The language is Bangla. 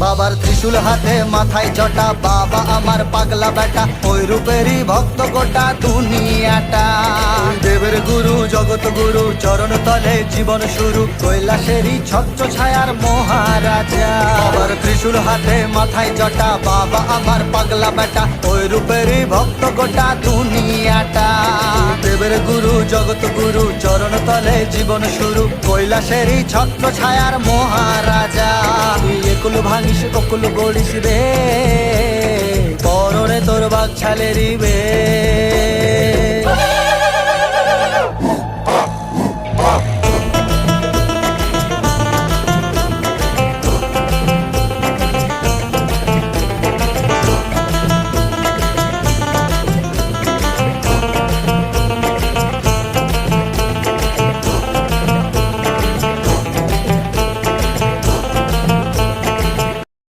বাবার ত্রিশূল হাতে মাথায় জটা, বাবা আমার পাগলা বেটা, ওই রূপেরই ভক্ত গোটা দুনিয়াটা। দেবের গুরু জগৎ গুরু চরণ তলে জীবন শুরু, কৈলাসেরই ছত্র ছায়ার মহারাজা। বাবার ত্রিশূল হাতে মাথায় জটা, বাবা আমার পাগলা বেটা, ওই রূপেরই ভক্ত গোটা দুনিয়াটা। দেবের গুরু জগৎ গুরু চরণ তলে জীবন শুরু, কৈলাসেরই ছত্র ছায়ার মহারাজা। একুল ভাঙিস অকুল গড়িস রে, পরনে তোর বাঘ ছালেরি বে।